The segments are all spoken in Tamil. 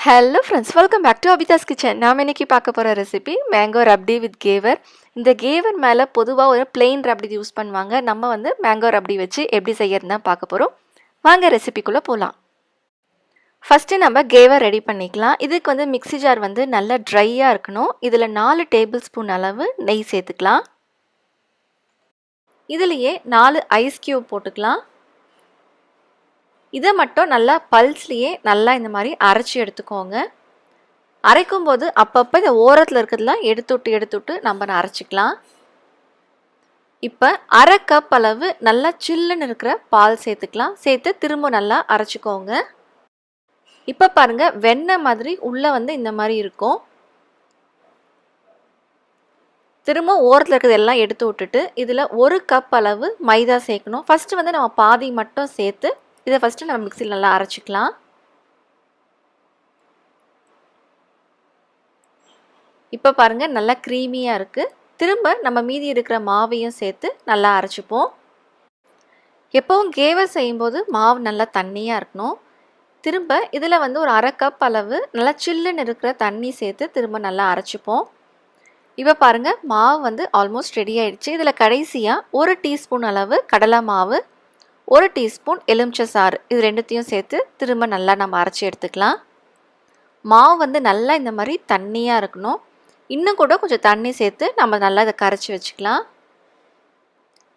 Hello friends, welcome back to Abitha's kitchen. நாம் இன்றைக்கி பார்க்க போகிற recipe mango rabdi with ghevar. இந்த கேவர் மேலே பொதுவாக ஒரு பிளெயின் ரப்டி யூஸ் பண்ணுவாங்க. நம்ம மேங்கோ ரப்டி வச்சு எப்படி செய்யறதுன்னு தான் பார்க்க போகிறோம். வாங்க ரெசிபிக்குள்ளே போகலாம். ஃபஸ்ட்டு நம்ம கேவர் ரெடி பண்ணிக்கலாம். இதுக்கு மிக்ஸி ஜார் நல்லா ட்ரையாக இருக்கணும். இதில் 4 டேபிள் ஸ்பூன் அளவு நெய் சேர்த்துக்கலாம். இதுலேயே 4 ஐஸ் க்யூப் போட்டுக்கலாம். இதை மட்டும் நல்லா பல்ஸ்லேயே நல்லா இந்த மாதிரி அரைச்சி எடுத்துக்கோங்க. அரைக்கும் போது அப்பப்போ இந்த ஓரத்தில் இருக்கிறதுலாம் எடுத்துட்டு நம்ம அரைச்சிக்கலாம். இப்போ அரை கப் அளவு நல்லா சில்லுன்னு இருக்கிற பால் சேர்த்துக்கலாம். சேர்த்து திரும்ப நல்லா அரைச்சிக்கோங்க. இப்போ பாருங்கள், வெண்ணெய் மாதிரி உள்ளே இந்த மாதிரி இருக்கும். திரும்ப ஓரத்தில் இருக்கிறது எல்லாம் எடுத்து விட்டுட்டு இதில் 1 கப் அளவு மைதா சேர்க்கணும். ஃபஸ்ட்டு நம்ம பாதி மட்டும் சேர்த்து இதை ஃபஸ்ட்டு நம்ம மிக்சியில் நல்லா அரைச்சிக்கலாம். இப்போ பாருங்கள், நல்லா க்ரீமியாக இருக்குது. திரும்ப நம்ம மீதி இருக்கிற மாவையும் சேர்த்து நல்லா அரைச்சிப்போம். எப்போவும் கேவர் செய்யும்போது மாவு நல்லா தண்ணியாக இருக்கணும். திரும்ப இதில் ஒரு அரை கப் அளவு நல்லா சில்லுன்னு இருக்கிற தண்ணி சேர்த்து திரும்ப நல்லா அரைச்சிப்போம். இப்போ பாருங்கள், மாவு ஆல்மோஸ்ட் ரெடி ஆகிடுச்சு. இதில் கடைசியாக 1 டீஸ்பூன் அளவு கடலை மாவு, 1 டீஸ்பூன் எலுமிச்சை சாறு, இது ரெண்டுத்தையும் சேர்த்து திரும்ப நல்லா நம்ம அரைச்சி எடுத்துக்கலாம். மாவு நல்லா இந்த மாதிரி தண்ணியாக இருக்கணும். இன்னும் கூட கொஞ்சம் தண்ணி சேர்த்து நம்ம நல்லா இதை கரைச்சி வச்சுக்கலாம்.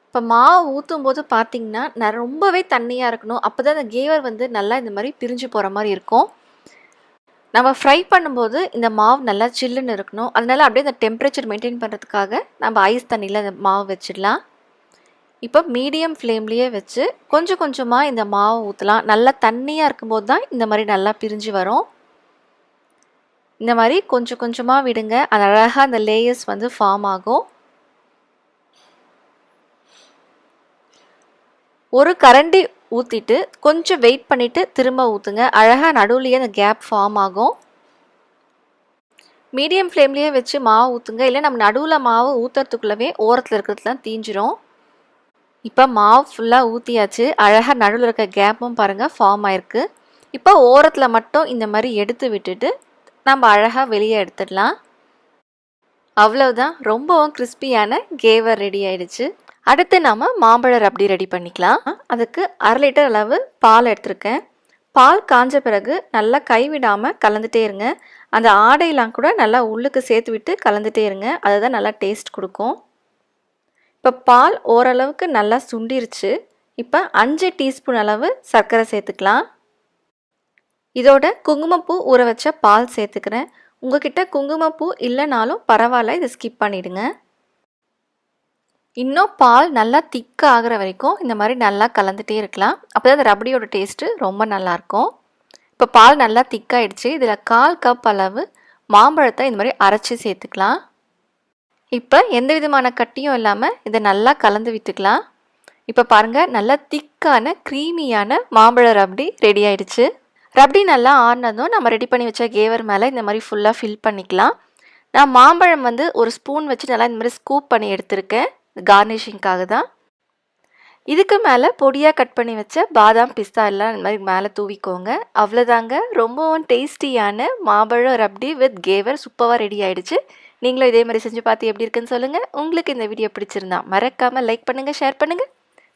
இப்போ மாவு ஊற்றும் போது பார்த்திங்கன்னா ரொம்பவே தண்ணியாக இருக்கணும். அப்போ தான் இந்த கேவர் நல்லா இந்த மாதிரி பிரிஞ்சு போகிற மாதிரி இருக்கும். நம்ம ஃப்ரை பண்ணும்போது இந்த மாவு நல்லா சில்லுன்னு இருக்கணும். அதனால் அப்படியே இந்த டெம்பரேச்சர் மெயின்டைன் பண்ணுறதுக்காக நம்ம ஐஸ் தண்ணியில் இந்த மாவு வச்சிடலாம். இப்போ மீடியம் ஃப்ளேம்லேயே வச்சு கொஞ்சம் கொஞ்சமாக இந்த மாவு ஊற்றலாம். நல்லா தண்ணியாக இருக்கும்போது தான் இந்த மாதிரி நல்லா பிரிஞ்சு வரும். இந்த மாதிரி கொஞ்சம் கொஞ்சமாக விடுங்க. அது அழகாக அந்த லேயர்ஸ் ஃபார்ம் ஆகும். ஒரு கரண்டி ஊற்றிட்டு கொஞ்சம் வெயிட் பண்ணிவிட்டு திரும்ப ஊற்றுங்க. அழகாக நடுவுலையே அந்த கேப் ஃபார்ம் ஆகும். மீடியம் ஃப்ளேம்லேயே வச்சு மாவு ஊற்றுங்க. இல்லை நம்ம நடுவில் மாவு ஊற்றுறதுக்குள்ளவே ஓரத்தில் இருக்கிறதுலாம் தீஞ்சிரும். இப்போ மாவு ஃபுல்லாக ஊற்றியாச்சு. அழகாக நடுவில் இருக்க கேப்பும் பாருங்கள் ஃபார்ம் ஆயிருக்கு. இப்போ ஓரத்தில் மட்டும் இந்த மாதிரி எடுத்து விட்டுட்டு நம்ம அழகாக வெளியே எடுத்துடலாம். அவ்வளவுதான், ரொம்பவும் கிறிஸ்பியான கேவர் ரெடி ஆயிடுச்சு. அடுத்து நாம் மாம்பழ ரப்டி ரெடி பண்ணிக்கலாம். அதுக்கு 1/2 லிட்டர் அளவு பால் எடுத்திருக்கேன். பால் காஞ்ச பிறகு நல்லா கைவிடாமல் கலந்துட்டே இருங்க. அந்த ஆடையெல்லாம் கூட நல்லா உள்ளுக்கு சேர்த்து விட்டு கலந்துட்டே இருங்க. அதுதான் நல்லா டேஸ்ட் கொடுக்கும். இப்போ பால் ஓரளவுக்கு நல்லா சுண்டிருச்சு. இப்போ 5 டீஸ்பூன் அளவு சர்க்கரை சேர்த்துக்கலாம். இதோட குங்குமப்பூ ஊற வச்ச பால் சேர்த்துக்கிறேன். உங்ககிட்ட குங்குமப்பூ இல்லைனாலும் பரவாயில்ல, இதை ஸ்கிப் பண்ணிவிடுங்க. இன்னும் பால் நல்லா திக்காக ஆகிற வரைக்கும் இந்த மாதிரி நல்லா கலந்துகிட்டே இருக்கலாம். அப்போ தான் அந்த ரபடியோட டேஸ்ட்டு ரொம்ப நல்லாயிருக்கும். இப்போ பால் நல்லா திக்காயிடுச்சு. இதில் 1/4 கப் அளவு மாம்பழத்தை இந்த மாதிரி அரைச்சி சேர்த்துக்கலாம். இப்போ எந்த விதமான கட்டியும் இல்லாமல் இதை நல்லா கலந்து விட்டுக்கலாம். இப்போ பாருங்கள், நல்லா திக்கான க்ரீமியான மாம்பழ ரப்டி ரெடி ஆயிடுச்சு. ரப்டி நல்லா ஆறினதும் நம்ம ரெடி பண்ணி வச்ச கேவர் மேலே இந்த மாதிரி ஃபுல்லாக ஃபில் பண்ணிக்கலாம். நான் மாம்பழம் ஒரு ஸ்பூன் வச்சு நல்லா இந்த மாதிரி ஸ்கூப் பண்ணி எடுத்திருக்கேன். கார்னிஷிங்காக தான். இதுக்கு மேலே பொடியாக கட் பண்ணி வச்ச பாதாம் பிஸ்தா எல்லாம் இந்த மாதிரி மேலே தூவிக்கோங்க. அவ்வளோதாங்க, ரொம்பவும் டேஸ்டியான மாம்பழம் ரப்டி வித் கேவர் சூப்பராக ரெடி ஆகிடுச்சு. நீங்களும் இதே மாதிரி செஞ்சு பார்த்து எப்படி இருக்குன்னு சொல்லுங்கள். உங்களுக்கு இந்த வீடியோ பிடிச்சிருந்தா மறக்காமல் லைக் பண்ணுங்கள், ஷேர் பண்ணுங்கள்,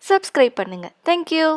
சப்ஸ்கிரைப் பண்ணுங்கள். தேங்க்யூ.